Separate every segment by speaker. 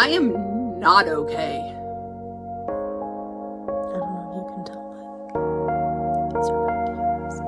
Speaker 1: I am not okay.
Speaker 2: I don't know if you can tell, but these are my tears.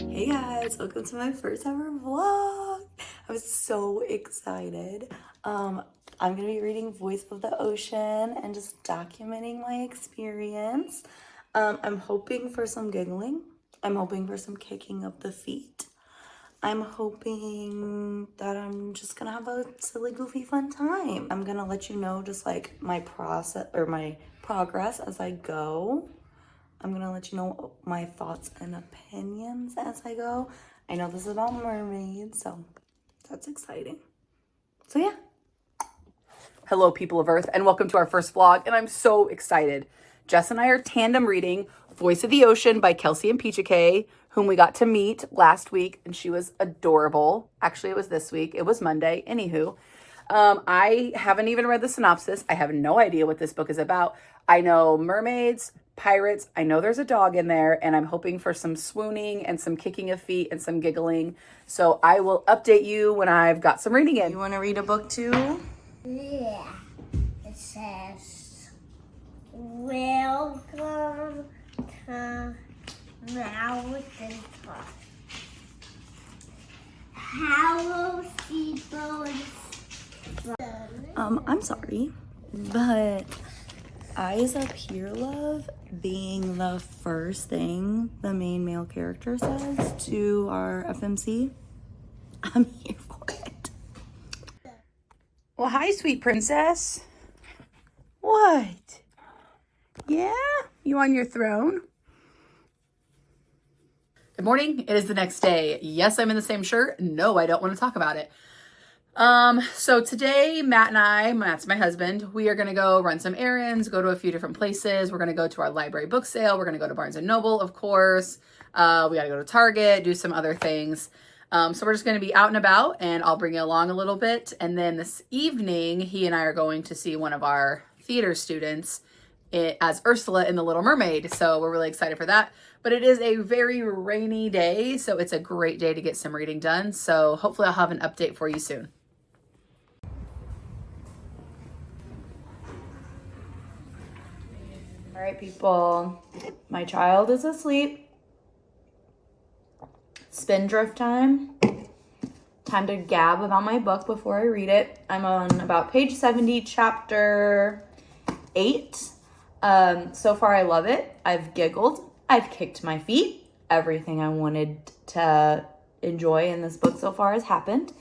Speaker 2: Hey guys, welcome to my first ever vlog. I'm so excited. I'm gonna be reading Voice of the Ocean and just documenting my experience. I'm hoping for some giggling. I'm hoping for some kicking of the feet. I'm hoping that I'm just gonna have a silly, goofy, fun time. I'm gonna let you know just like my process or my progress as I go. I'm gonna let you know my thoughts and opinions as I go. I know this is about mermaids, so that's exciting. So yeah.
Speaker 1: Hello, people of Earth, and welcome to our first vlog, and I'm so excited. Jess and I are tandem reading Voice of the Ocean by Kelsey Impicciche, whom we got to meet last week, and she was adorable. Actually, it was this week. It was Monday. Anywho, I haven't even read the synopsis. I have no idea what this book is about. I know mermaids, pirates. I know there's a dog in there, and I'm hoping for some swooning and some kicking of feet and some giggling. So I will update you when I've got some reading in.
Speaker 2: You want to read a book too?
Speaker 3: Yeah, it says, welcome to Mountain Talk. Hello, seabirds.
Speaker 2: I'm sorry, but eyes up here, love, being the first thing the main male character says to our FMC, I'm here for it.
Speaker 1: Well, hi, sweet princess. What? Yeah? You on your throne? Good morning. It is the next day. Yes, I'm in the same shirt. No, I don't want to talk about it. So today, Matt's my husband, we are going to go run some errands, go to a few different places. We're going to go to our library book sale. We're going to go to Barnes & Noble, of course. We got to go to Target, do some other things. So we're just going to be out and about, and I'll bring you along a little bit. And then this evening, he and I are going to see one of our theater students as Ursula in The Little Mermaid. So we're really excited for that. But it is a very rainy day, so it's a great day to get some reading done. So hopefully I'll have an update for you soon.
Speaker 2: All right, people, my child is asleep. Spindrift time. Time to gab about my book before I read it. I'm on about page 70, chapter 8. So far, I love it. I've giggled. I've kicked my feet. Everything I wanted to enjoy in this book so far has happened.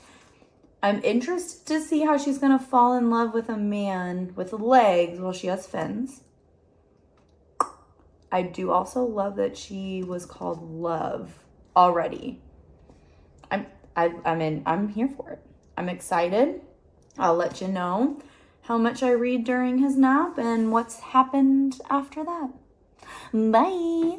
Speaker 2: I'm interested to see how she's going to fall in love with a man with legs while she has fins. I do also love that she was called Love already. I'm here for it. I'm excited. I'll let you know how much I read during his nap and what's happened after that. Bye.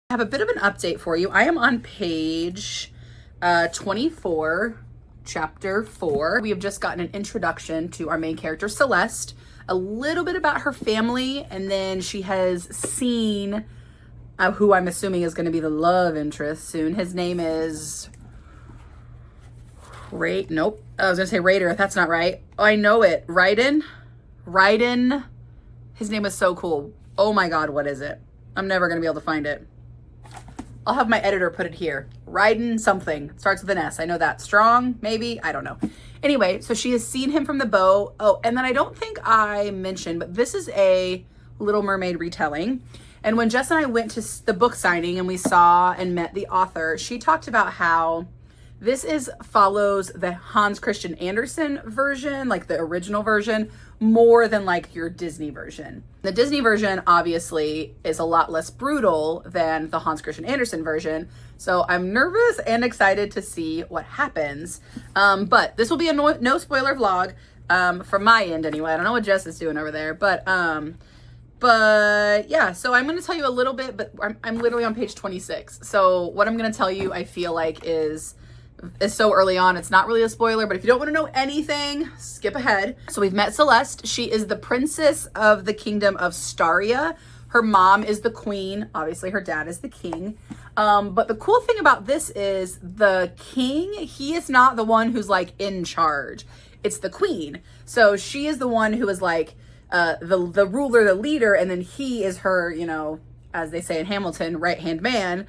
Speaker 1: I have a bit of an update for you. I am on page 24, chapter 4. We have just gotten an introduction to our main character, Celeste, a little bit about her family, and then she has seen who I'm assuming is going to be the love interest soon. His name is Nope. I was going to say Raider. That's not right. Oh, I know it. Raiden. His name is so cool. Oh my God, what is it? I'm never going to be able to find it. I'll have my editor put it here. Ryden something. Starts with an S. I know that. Strong, maybe? I don't know. Anyway, so she has seen him from the boat. Oh, and then I don't think I mentioned, but this is a Little Mermaid retelling. And when Jess and I went to the book signing and we saw and met the author, she talked about how this follows the Hans Christian Andersen version, like the original version, more than like your Disney version. The Disney version obviously is a lot less brutal than the Hans Christian Andersen version. So I'm nervous and excited to see what happens. But this will be a no spoiler vlog from my end anyway. I don't know what Jess is doing over there, but yeah, so I'm going to tell you a little bit, but I'm literally on page 26. So what I'm going to tell you, I feel like is so early on, it's not really a spoiler, but if you don't want to know anything, skip ahead. So we've met Celeste. She is the princess of the kingdom of Staria. Her mom is the queen. Obviously, her dad is the king. But the cool thing about this is the king, he is not the one who's like in charge. It's the queen. So she is the one who is like the ruler, the leader, and then he is her, you know, as they say in Hamilton, right-hand man.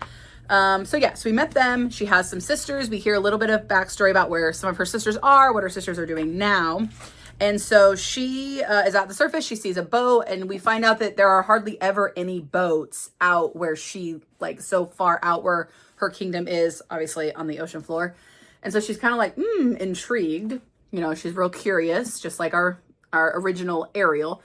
Speaker 1: So we met them. She has some sisters. We hear a little bit of backstory about where some of her sisters are, what her sisters are doing now. And so she is at the surface. She sees a boat, and we find out that there are hardly ever any boats out where she, like, so far out where her kingdom is, obviously on the ocean floor. And so she's kind of like, intrigued. You know, she's real curious, just like our original Ariel.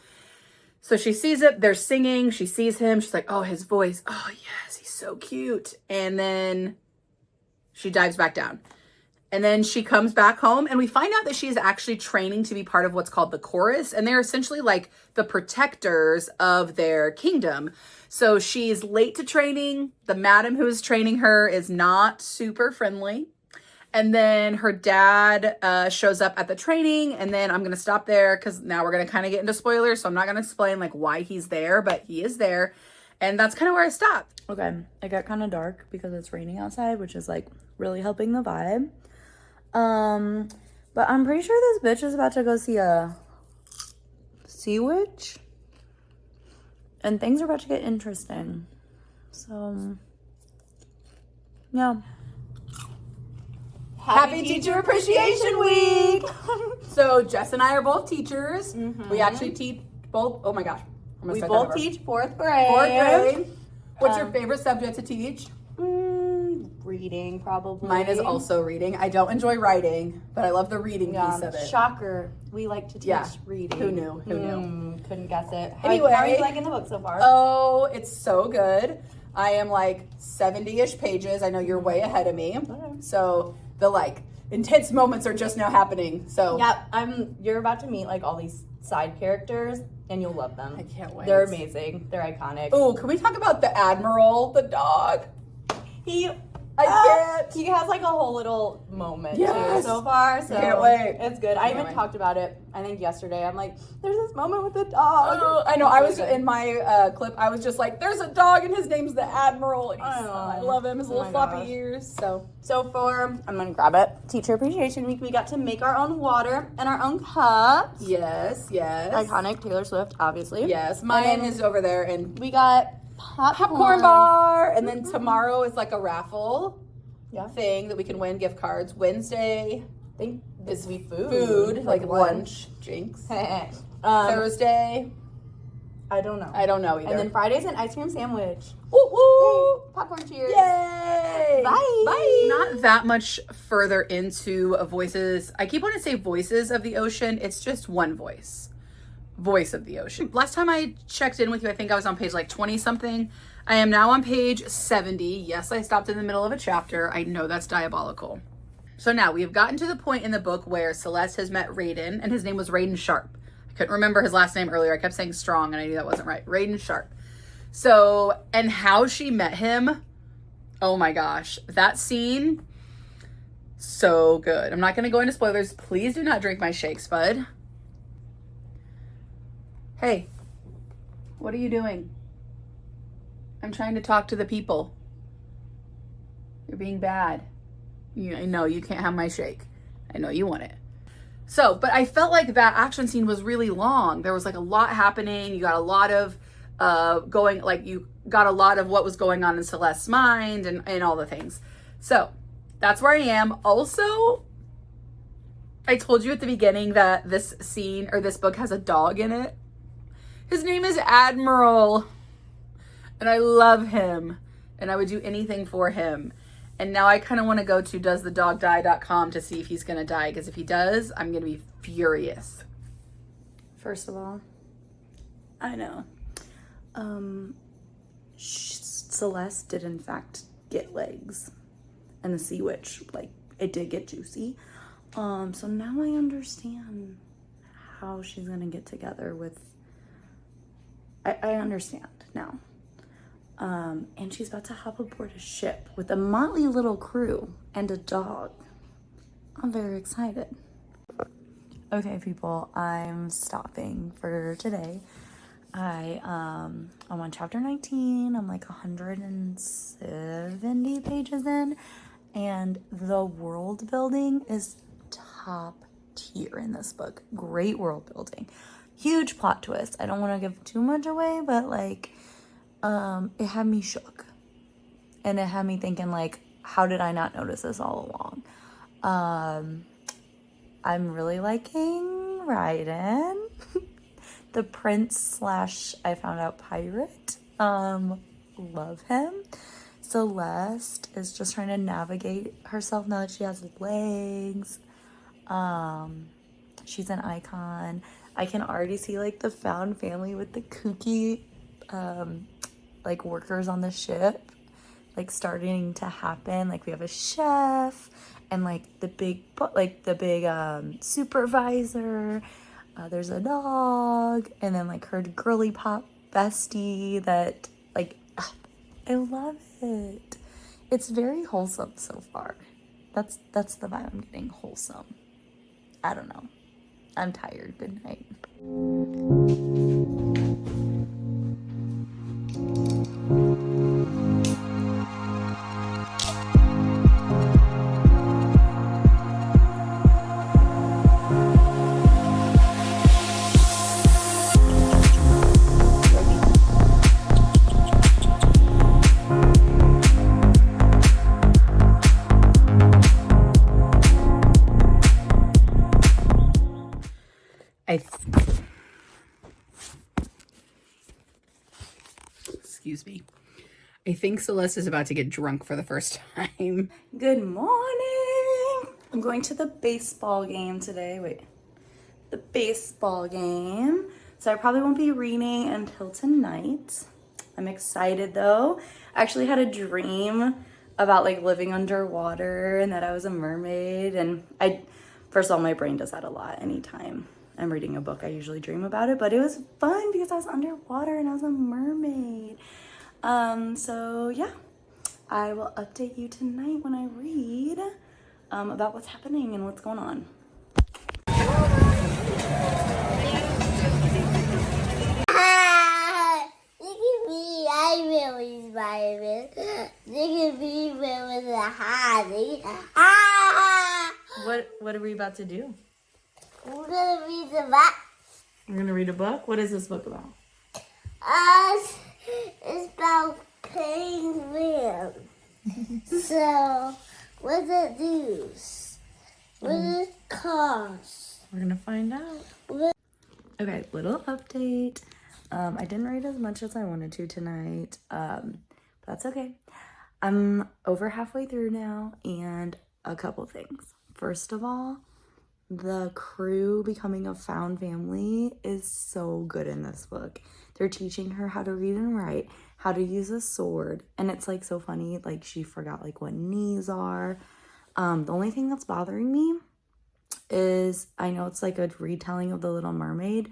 Speaker 1: So she sees it. They're singing. She sees him. She's like, oh, his voice. Oh, yes, he's so cute. And then she dives back down. And then she comes back home, and we find out that she is actually training to be part of what's called the chorus. And they're essentially like the protectors of their kingdom. So she's late to training. The madam who is training her is not super friendly. And then her dad shows up at the training, and then I'm going to stop there because now we're going to kind of get into spoilers. So I'm not going to explain like why he's there, but he is there. And that's kind of where I stopped.
Speaker 2: Okay, it got kind of dark because it's raining outside, which is like really helping the vibe. But I'm pretty sure this bitch is about to go see a sea witch. And things are about to get interesting. So, yeah.
Speaker 1: Happy Teacher Appreciation Week! So Jess and I are both teachers. Mm-hmm. We actually teach both. Oh my gosh.
Speaker 2: We both teach fourth grade.
Speaker 1: Fourth grade. What's your favorite subject to teach?
Speaker 2: Reading, probably.
Speaker 1: Mine is also reading. I don't enjoy writing, but I love the reading piece of it.
Speaker 2: Shocker. We like to teach reading.
Speaker 1: Who knew?
Speaker 2: Couldn't guess it.
Speaker 1: Anyway.
Speaker 2: How are you liking the book so far?
Speaker 1: Oh, it's so good. I am like 70-ish pages. I know you're way ahead of me. Okay. So the like intense moments are just now happening. So
Speaker 2: you're about to meet like all these side characters and you'll love them.
Speaker 1: I can't wait.
Speaker 2: They're amazing. They're iconic.
Speaker 1: Oh, can we talk about the Admiral, the dog?
Speaker 2: He has like a whole little moment too so far. So
Speaker 1: can't wait.
Speaker 2: It's good. I even talked about it, I think yesterday. I'm like, there's this moment with the dog.
Speaker 1: I know. I was in my clip. I was just like, there's a dog and his name's the Admiral. And I love him. His little floppy ears. So for I'm gonna grab it. Teacher Appreciation Week. We got to make our own water and our own cups. Yes.
Speaker 2: Iconic Taylor Swift, obviously.
Speaker 1: Yes. Mine is over there, and
Speaker 2: we got
Speaker 1: popcorn bar, and then tomorrow is like a raffle thing that we can win gift cards. Wednesday, I think is food like lunch. Jinx. Thursday, I don't know either.
Speaker 2: And then Friday's an ice cream sandwich.
Speaker 1: Ooh.
Speaker 2: Popcorn cheers.
Speaker 1: Yay.
Speaker 2: Bye.
Speaker 1: Not that much further into voices. I keep wanting to say voices of the ocean. It's just one voice of the ocean. Last time I checked in with you, I think I was on page like 20 something. I am now on page 70. Yes, I stopped in the middle of a chapter. I know that's diabolical. So now we have gotten to the point in the book where Celeste has met Raiden, and his name was Raiden Sharp. I couldn't remember his last name earlier. I kept saying Strong, and I knew that wasn't right. Raiden Sharp. So, and how she met him, oh my gosh, that scene, so good. I'm not going to go into spoilers. Please do not drink my shakes, bud. Hey, what are you doing? I'm trying to talk to the people. You're being bad. I know you can't have my shake. I know you want it. So, but I felt like that action scene was really long. There was like a lot happening. You got a lot of going, like got a lot of what was going on in Celeste's mind and all the things. So that's where I am. Also, I told you at the beginning that this scene or this book has a dog in it. His name is Admiral, and I love him, and I would do anything for him. And now I kind of want to go to doesthedogdie.com to see if he's going to die, because if he does, I'm going to be furious.
Speaker 2: First of all, I know. Celeste did in fact get legs, and the sea witch, like, it did get juicy. So now I understand how she's gonna get together with. I understand now. And she's about to hop aboard a ship with a motley little crew and a dog. I'm very excited. Okay, people, I'm stopping for today. I'm on chapter 19. I'm like 170 pages in, and the world building is top tier in this book. Great world building. Huge plot twist. I don't want to give too much away, but like, it had me shook. And it had me thinking, like, how did I not notice this all along? I'm really liking Raiden. The prince / I found out pirate. Love him. Celeste is just trying to navigate herself now that she has legs. She's an icon. I can already see like the found family with the kooky like workers on the ship like starting to happen. Like we have a chef and like the big supervisor. There's a dog, and then like her girly pop bestie that like I love it. It's very wholesome so far. That's the vibe I'm getting. Wholesome. I don't know. I'm tired. Good night.
Speaker 1: Excuse me. I think Celeste is about to get drunk for the first time.
Speaker 2: Good morning. I'm going to the baseball game today. Wait. The baseball game. So I probably won't be reading until tonight. I'm excited though. I actually had a dream about like living underwater and that I was a mermaid. And first of all, my brain does that a lot. Anytime I'm reading a book, I usually dream about it. But it was fun because I was underwater and I was a mermaid. So yeah, I will update you tonight when I read about what's happening and what's going on.
Speaker 3: Look at me, I'm really smiling. Look at me with a honey.
Speaker 2: What are we about to do?
Speaker 3: We're gonna read the book.
Speaker 2: We're gonna read a book? What is this book about?
Speaker 3: It's about penguins. So, what's it do? What does it cost?
Speaker 2: We're gonna find out. Okay, little update. I didn't read as much as I wanted to tonight. That's okay. I'm over halfway through now, and a couple things. First of all, the crew becoming a found family is so good in this book. They're teaching her how to read and write, how to use a sword, and it's like so funny, like she forgot like what knees are. The only thing that's bothering me is I know it's like a retelling of The Little Mermaid,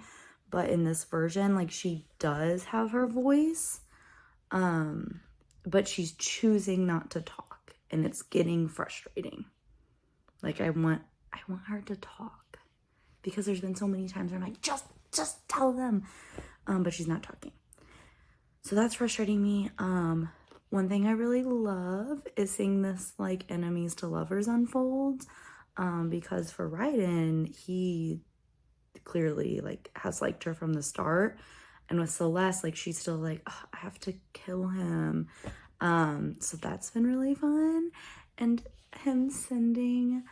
Speaker 2: but in this version, like she does have her voice, but she's choosing not to talk, and it's getting frustrating. Like I want her to talk because there's been so many times where I'm like, just tell them, but she's not talking. So that's frustrating me. One thing I really love is seeing this like enemies to lovers unfold, because for Raiden, he clearly like has liked her from the start, And with Celeste, like, she's still like, oh, I have to kill him. So that's been really fun. And him sending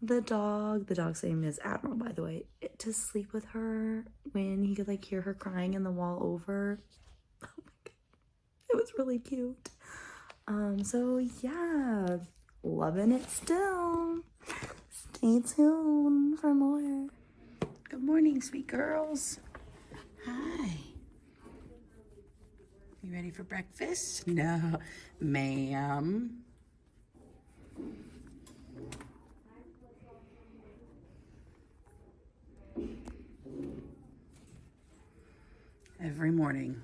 Speaker 2: the dog's name is Admiral, by the way, to sleep with her when he could like hear her crying in the wall over. Oh my god, it was really cute. So yeah, loving it still. Stay tuned for more.
Speaker 1: Good morning, sweet girls. Hi. You ready for breakfast? No, ma'am. Every morning,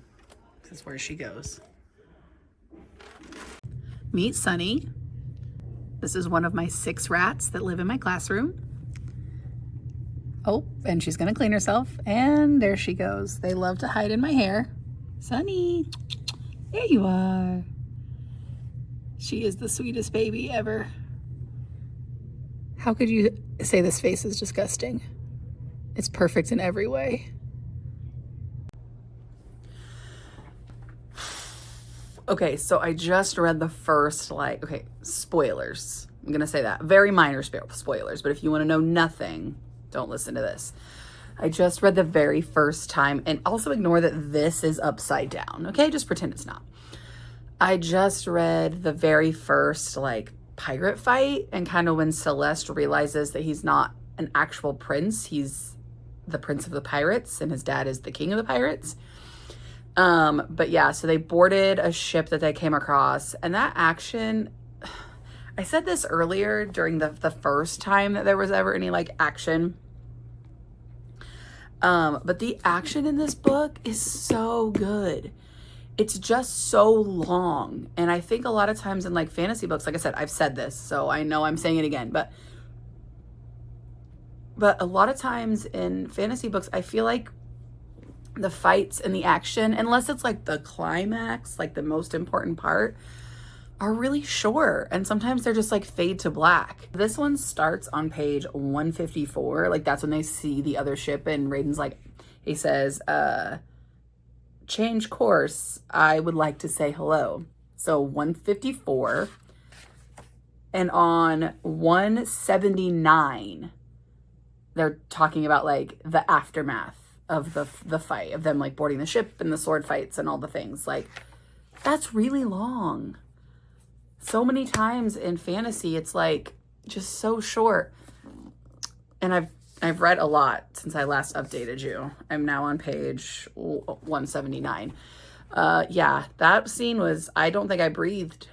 Speaker 1: this is where she goes. Meet Sunny. This is one of my 6 rats that live in my classroom. Oh, and she's gonna clean herself, and there she goes. They love to hide in my hair. Sunny, there you are. She is the sweetest baby ever. How could you say this face is disgusting? It's perfect in every way. Okay, so I just read the first, spoilers. I'm gonna say that. Very minor spoilers, but if you wanna know nothing, don't listen to this. I just read the very first time, and also ignore that this is upside down, okay? Just pretend it's not. I just read the very first, pirate fight, and kind of when Celeste realizes that he's not an actual prince, he's the prince of the pirates, and his dad is the king of the pirates. But yeah, so they boarded a ship that they came across, and that action, I said this earlier during the first time that there was ever any action. But the action in this book is so good. It's just so long. And I think a lot of times in fantasy books, like I said, I've said this, so I know I'm saying it again, but a lot of times in fantasy books, I feel like the fights and the action, unless it's the climax, the most important part, are really short, and sometimes they're just fade to black. This one starts on page 154. That's when they see the other ship, and Raiden's he says, change course, I would like to say hello. So 154, and on 179 they're talking about the aftermath of the fight, of them boarding the ship and the sword fights and all the things. That's really long. So many times in fantasy it's just so short. And I've read a lot since I last updated you. I'm now on page 179. Yeah, that scene was, I don't think I breathed.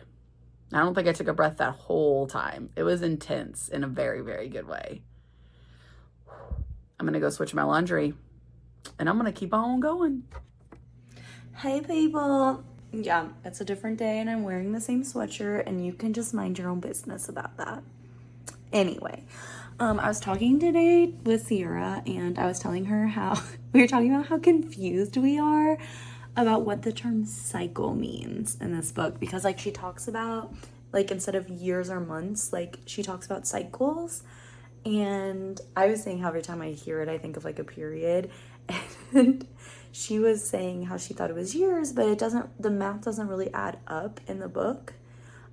Speaker 1: I don't think I took a breath that whole time. It was intense in a very, very good way. I'm gonna go switch my laundry, and I'm gonna keep on going.
Speaker 2: Hey people. Yeah, it's a different day and I'm wearing the same sweatshirt, and you can just mind your own business about that. Anyway, I was talking today with Sierra, and I was telling her how we were talking about how confused we are about what the term cycle means in this book, because she talks about instead of years or months, she talks about cycles. And I was saying how every time I hear it I think of a period, and she was saying how she thought it was years, but the math doesn't really add up in the book.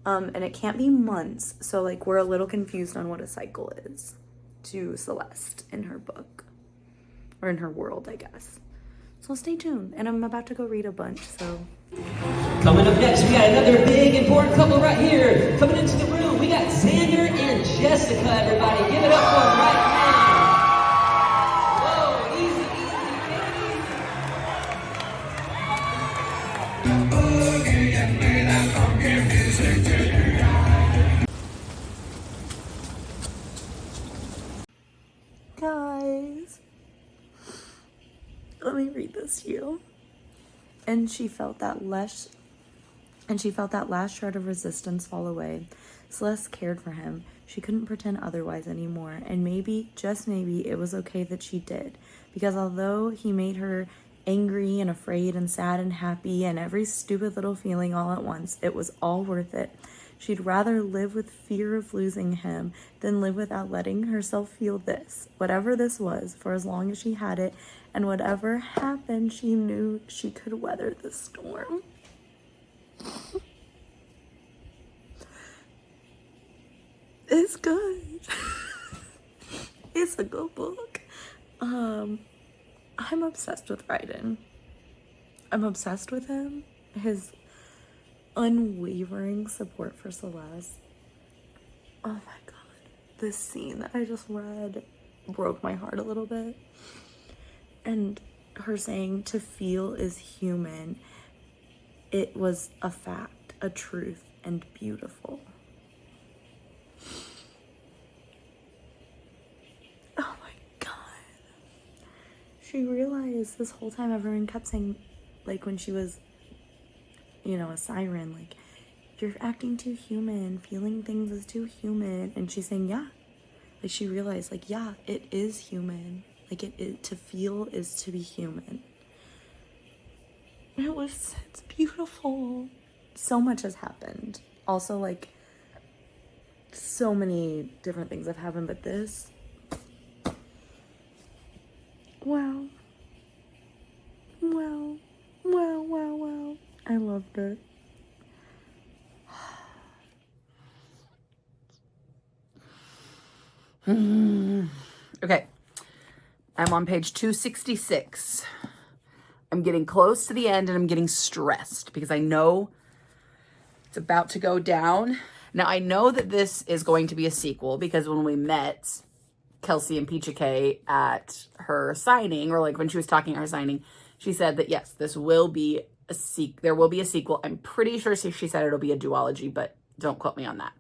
Speaker 2: And it can't be months. So we're a little confused on what a cycle is to Celeste in her book, or in her world, I guess. So stay tuned, and I'm about to go read a bunch, so.
Speaker 4: Coming up next, we got another big important couple right here. Coming into the room, we got Xander and Jessica, everybody. Give it up for them right now. Whoa, easy,
Speaker 2: Guys, let me read this to you. And she felt that last shred of resistance fall away. Celeste cared for him. She couldn't pretend otherwise anymore, and maybe, just maybe, it was okay that she did, because although he made her angry and afraid and sad and happy and every stupid little feeling all at once, it was all worth it. She'd rather live with fear of losing him than live without letting herself feel this, whatever this was, for as long as she had it, and whatever happened, she knew she could weather the storm. It's good. It's a good book. I'm obsessed with Raiden. I'm obsessed with him. His unwavering support for Celeste. Oh my god. This scene that I just read broke my heart a little bit. And her saying to feel is human. It was a fact, a truth, and beautiful. Oh my god. She realized this whole time everyone kept saying, like when she was, you know, a siren, like, you're acting too human, feeling things is too human. And she's saying, yeah. Like she realized, like, yeah, it is human. Like to feel is to be human. It's beautiful. So much has happened. Also, like, so many different things have happened, but this, wow. Wow. Wow, wow, wow. I loved it.
Speaker 1: Okay. I'm on page 266. I'm getting close to the end and I'm getting stressed because I know it's about to go down. Now, I know that this is going to be a sequel because when we met Kelsey Impicciche at her signing, or like when she was talking at her signing, she said that yes, this will be a there will be a sequel. I'm pretty sure she said it'll be a duology, but don't quote me on that.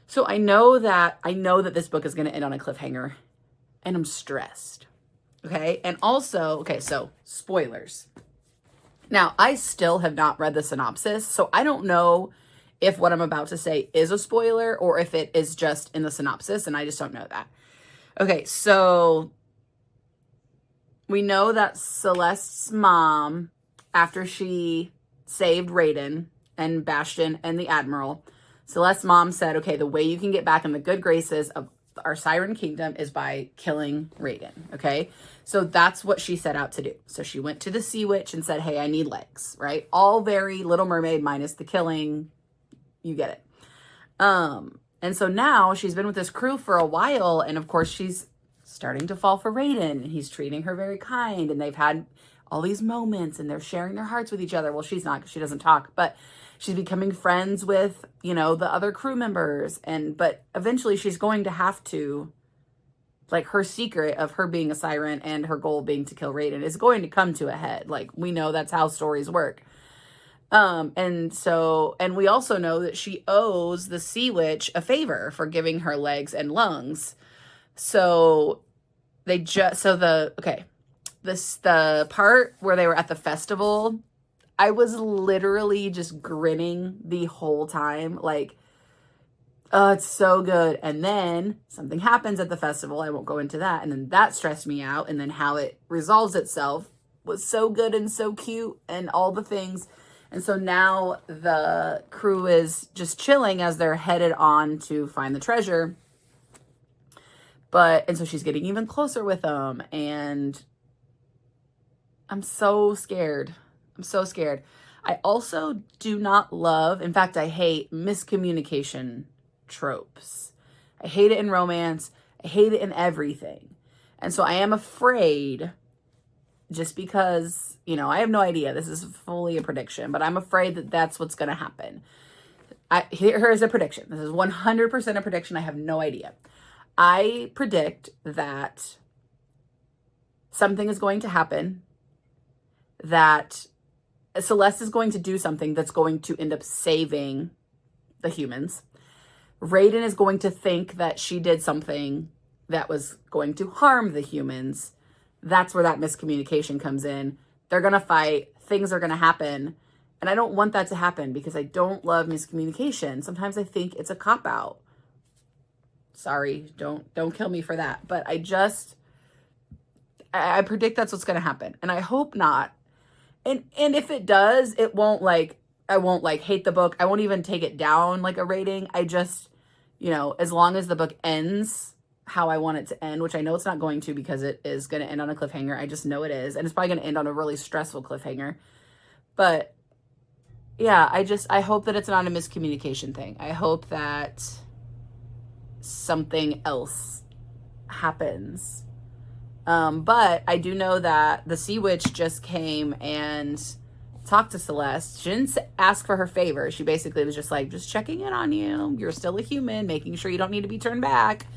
Speaker 1: So I know that this book is going to end on a cliffhanger, and I'm stressed. Okay? And also, okay, so spoilers. Now, I still have not read the synopsis, so I don't know if what I'm about to say is a spoiler or if it is just in the synopsis, and I just don't know that. Okay, so we know that Celeste's mom, after she saved Raiden and Bastion and the Admiral, Celeste's mom said, okay, the way you can get back in the good graces of our Siren Kingdom is by killing Raiden, okay? So that's what she set out to do. So she went to the Sea Witch and said, hey, I need legs, right? All very Little Mermaid minus the killing. You get it. And so now she's been with this crew for a while, and of course she's starting to fall for Raiden, and he's treating her very kind, and they've had all these moments, and they're sharing their hearts with each other. Well, she's not, because she doesn't talk, but she's becoming friends with, you know, the other crew members, but eventually she's going to have to, like, her secret of her being a siren and her goal being to kill Raiden is going to come to a head. Like, we know that's how stories work. And we also know that she owes the Sea Witch a favor for giving her legs and lungs. So the part where they were at the festival, I was literally just grinning the whole time. Like, oh, it's so good. And then something happens at the festival. I won't go into that. And then that stressed me out. And then how it resolves itself was so good and so cute and all the things. And so now the crew is just chilling as they're headed on to find the treasure. And so she's getting even closer with them. And I'm so scared. I'm so scared. I also do not love, in fact, I hate miscommunication tropes. I hate it in romance. I hate it in everything. And so I am afraid, just because, you know, I have no idea. This is fully a prediction, but I'm afraid that that's what's going to happen. Here is a prediction. This is 100% a prediction. I have no idea. I predict that something is going to happen, that Celeste is going to do something that's going to end up saving the humans. Raiden is going to think that she did something that was going to harm the humans. That's where that miscommunication comes in. They're going to fight. Things are going to happen. And I don't want that to happen because I don't love miscommunication. Sometimes I think it's a cop-out. Sorry, don't kill me for that. But I predict that's what's going to happen. And I hope not. And if it does, it won't, like, I won't like hate the book. I won't even take it down like a rating. I just, you know, as long as the book ends how I want it to end, which I know it's not going to because it is going to end on a cliffhanger. I just know it is. And it's probably going to end on a really stressful cliffhanger. But yeah, I hope that it's not a miscommunication thing. I hope that something else happens. But I do know that the Sea Witch just came and talked to Celeste. She didn't ask for her favor. She basically was just like, just checking in on you. You're still a human, making sure you don't need to be turned back.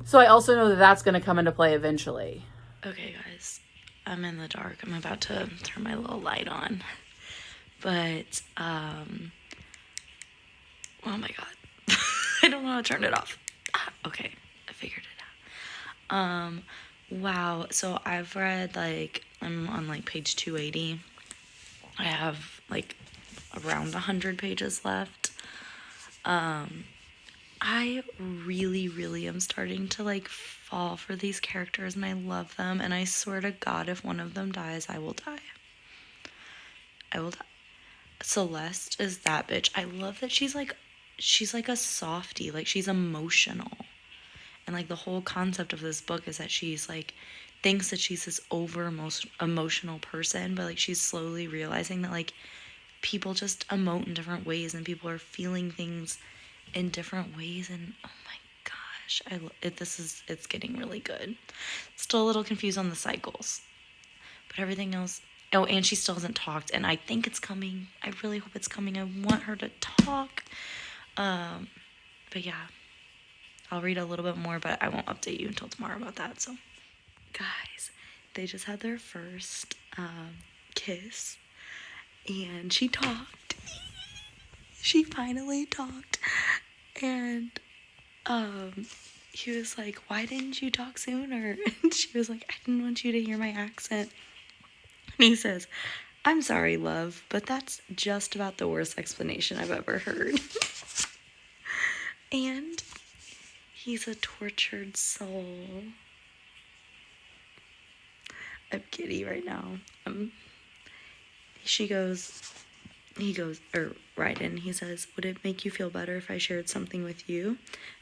Speaker 1: So I also know that that's going to come into play eventually.
Speaker 2: Okay, guys, I'm in the dark. I'm about to turn my little light on. But, oh my God. I don't know how to turn it off. Okay, I figured it out. Wow, so I've read, like, I'm on, like, page 280. I have, like, around 100 pages left. I really, really am starting to, like, fall for these characters, and I love them, and I swear to God, if one of them dies, I will die. I will die. Celeste is that bitch. I love that she's like a softie, like, she's emotional. And, like, the whole concept of this book is that she's, like, thinks that she's this emotional person, but, like, she's slowly realizing that, like, people just emote in different ways, and people are feeling things in different ways, and oh my gosh, it's getting really good. Still a little confused on the cycles, but everything else. Oh, and she still hasn't talked, and I think it's coming. I really hope it's coming. I want her to talk. But yeah, I'll read a little bit more, but I won't update you until tomorrow about that. So, guys, they just had their first kiss, and she talked. She finally talked, and he was like, "Why didn't you talk sooner?" And she was like, "I didn't want you to hear my accent." And he says, "I'm sorry, love, but that's just about the worst explanation I've ever heard." And he's a tortured soul. I'm giddy right now. He says, "Would it make you feel better if I shared something with you?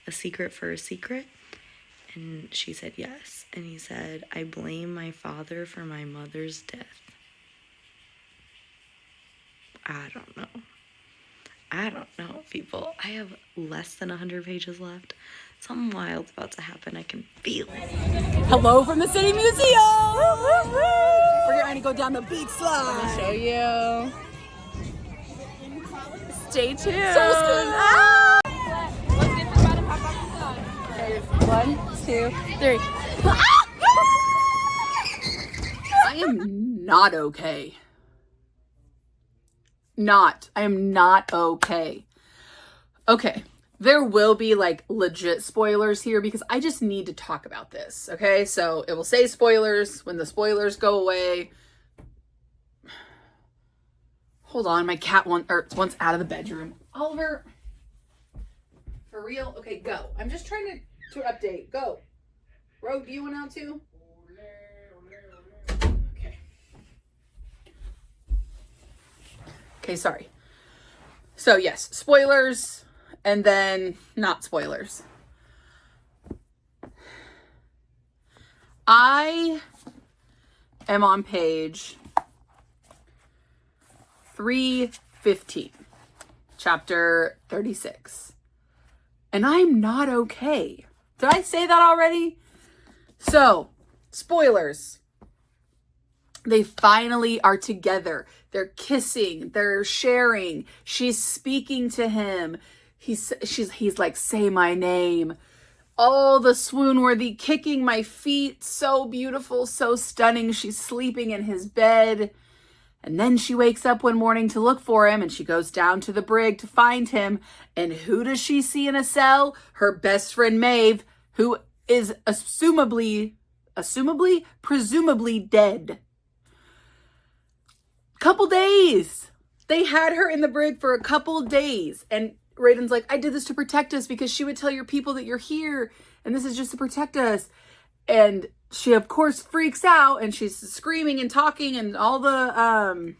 Speaker 2: A secret for a secret?" And she said yes. And he said, "I blame my father for my mother's death." I don't know, people. I have less than 100 pages left. Something wild's about to happen. I can feel it.
Speaker 1: Hello from the City Museum! We're going to go down the beach slide.
Speaker 5: I'll show you. Stay tuned.
Speaker 1: So scary. Ah!
Speaker 5: Okay, 1, 2, 3.
Speaker 1: I am not okay. I am not okay. Okay, there will be like legit spoilers here because I just need to talk about this, okay? So it will say spoilers when the spoilers go away. Hold on, my cat wants out of the bedroom. Oliver, for real? Okay, go. I'm just trying to update. Go. Rogue, do you want out too? Okay, sorry. So yes, spoilers and then not spoilers. I am on page 315, chapter 36. And I'm not okay. Did I say that already? So, spoilers. They finally are together. They're kissing. They're sharing. She's speaking to him. He's like, "Say my name." All the swoon-worthy kicking my feet. So beautiful, so stunning. She's sleeping in his bed. And then she wakes up one morning to look for him, and she goes down to the brig to find him. And who does she see in a cell? Her best friend Maeve, who is presumably dead. Couple days. They had her in the brig for a couple days. And Raiden's like, "I did this to protect us because she would tell your people that you're here. And this is just to protect us." And she, of course, freaks out. And she's screaming and talking. And all the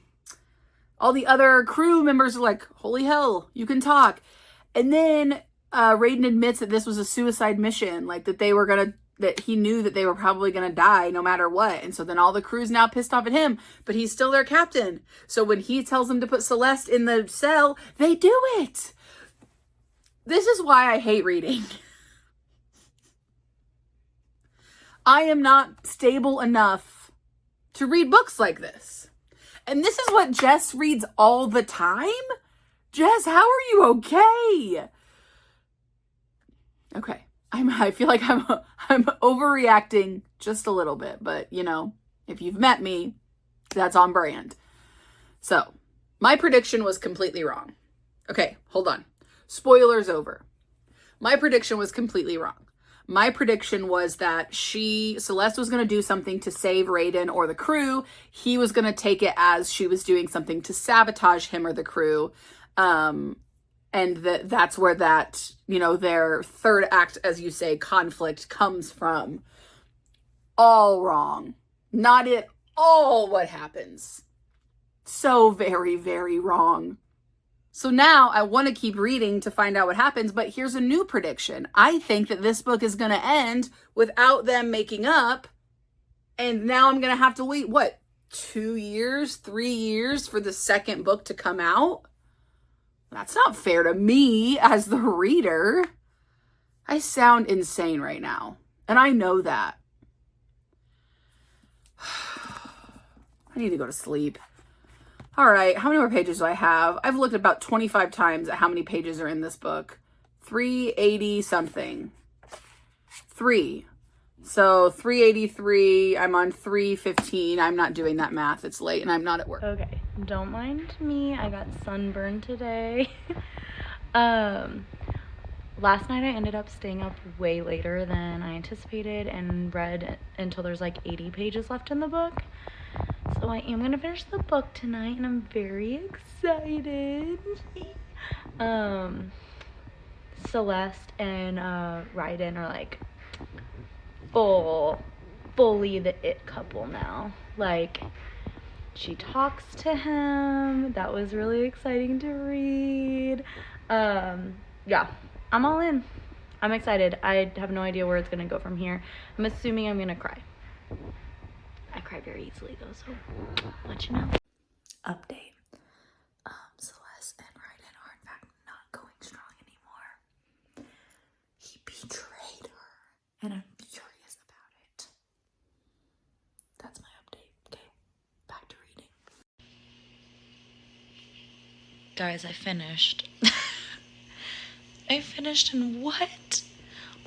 Speaker 1: All the other crew members are like, holy hell, you can talk. And then Raiden admits that this was a suicide mission, like that he knew that they were probably going to die no matter what. And so then all the crew's now pissed off at him, but he's still their captain. So when he tells them to put Celeste in the cell, they do it. This is why I hate reading. I am not stable enough to read books like this. And this is what Jess reads all the time? Jess, how are you okay? Okay. I feel like I'm overreacting just a little bit, but you know, if you've met me, that's on brand. So, my prediction was completely wrong. Okay, hold on. Spoilers over. My prediction was completely wrong. My prediction was that Celeste was going to do something to save Raiden or the crew. He was going to take it as she was doing something to sabotage him or the crew. And that's where that, you know, their third act, as you say, conflict comes from. All wrong. Not at all what happens. So very, very wrong. So now I want to keep reading to find out what happens, but here's a new prediction. I think that this book is going to end without them making up, and now I'm going to have to wait, 2 years, 3 years for the second book to come out? That's not fair to me as the reader. I sound insane right now, and I know that. I need to go to sleep. All right, how many more pages do I have? I've looked about 25 times at how many pages are in this book. 380 something. 3. So 383, I'm on 315. I'm not doing that math. It's late and I'm not at work.
Speaker 2: Okay, don't mind me. I got sunburned today. Last night I ended up staying up way later than I anticipated and read until there's like 80 pages left in the book. So I am going to finish the book tonight and I'm very excited. Celeste and Raiden are like fully the it couple now. Like, she talks to him. That was really exciting to read. Yeah, I'm all in. I'm excited. I have no idea where it's going to go from here. I'm assuming I'm going to cry. I cry very easily though, so I'll let you know. Update. Celeste and Raiden are in fact not going strong anymore. He betrayed her, and I'm furious about it. That's my update. Okay, back to reading. Guys, I finished. I finished, and what?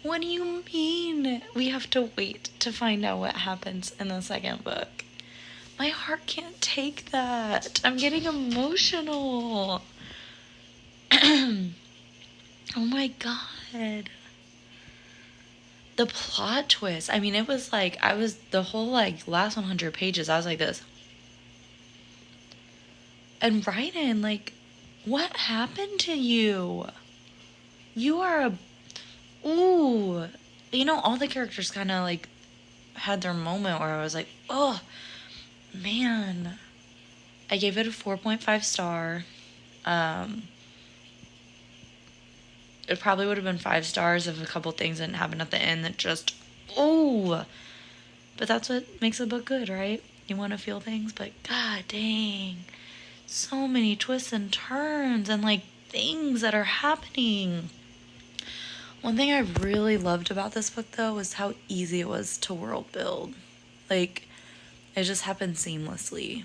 Speaker 2: What do you mean? We have to wait to find out what happens in the second book. My heart can't take that. I'm getting emotional. Oh my god. The plot twist. I mean, it was like, the whole like last 100 pages, I was like this. And Raiden, like, what happened to you? You are a... Ooh, you know, all the characters kind of like had their moment where I was like, oh man. I gave it a 4.5 star. It probably would have been 5 stars if a couple things didn't happen at the end that just, ooh. But that's what makes a book good, right? You want to feel things, but god dang, so many twists and turns and like things that are happening. One thing I really loved about this book, though, was how easy it was to world build. Like, it just happened seamlessly.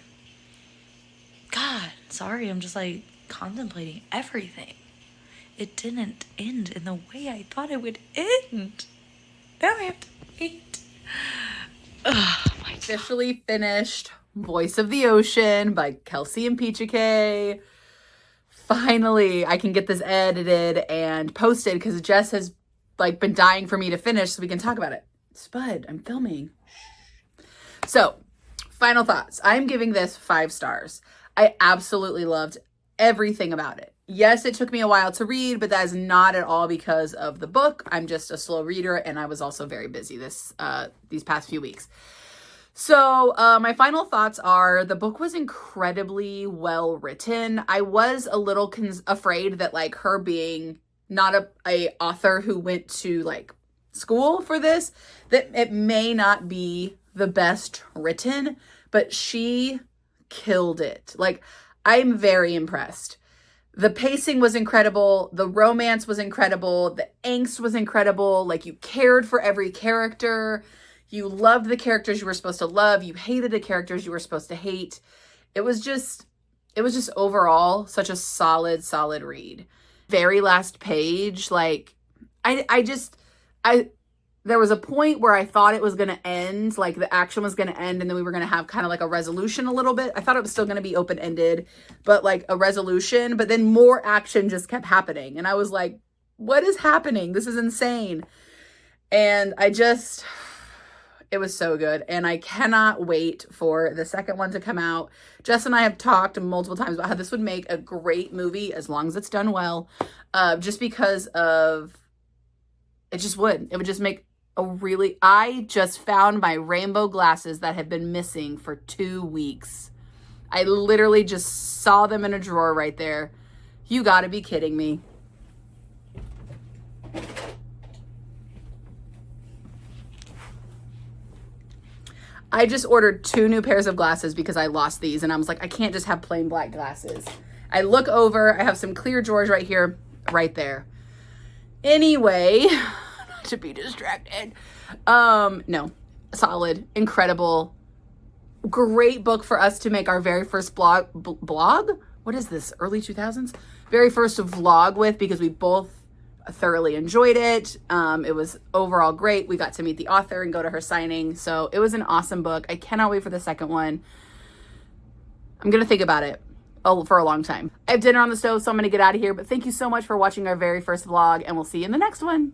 Speaker 2: God, sorry, I'm just, like, contemplating everything. It didn't end in the way I thought it would end. Now I have to wait. Ugh, my God.
Speaker 1: Officially finished Voice of the Ocean by Kelsey Impicciche. Finally, I can get this edited and posted because Jess has like been dying for me to finish so we can talk about it. Spud, I'm filming. So, final thoughts. I'm giving this 5 stars. I absolutely loved everything about it. Yes, it took me a while to read, but that is not at all because of the book. I'm just a slow reader, and I was also very busy these past few weeks. So my final thoughts are the book was incredibly well written. I was a little afraid that like her being not a author who went to like school for this, that it may not be the best written, but she killed it. Like, I'm very impressed. The pacing was incredible. The romance was incredible. The angst was incredible. Like, you cared for every character. You loved the characters you were supposed to love. You hated the characters you were supposed to hate. It was just overall such a solid read. Very last page, like, there was a point where I thought it was going to end, like the action was going to end, and then we were going to have kind of like a resolution a little bit. I thought it was still going to be open-ended, but like a resolution, but then more action just kept happening. And I was like, what is happening? This is insane. And it was so good. And I cannot wait for the second one to come out. Jess and I have talked multiple times about how this would make a great movie as long as it's done well, just because of, it would just make I just found my rainbow glasses that have been missing for 2 weeks. I literally just saw them in a drawer right there. You gotta be kidding me. I just ordered 2 new pairs of glasses because I lost these, and I was like, I can't just have plain black glasses. I look over, I have some clear drawers right here, right there. Anyway, to be distracted. No, solid, incredible, great book for us to make our very first blog. What is this? Early 2000s? Very first vlog with, because we both thoroughly enjoyed it. It was overall great. We got to meet the author and go to her signing. So it was an awesome book. I cannot wait for the second one. I'm going to think about it for a long time. I have dinner on the stove, so I'm going to get out of here. But thank you so much for watching our very first vlog, and we'll see you in the next one.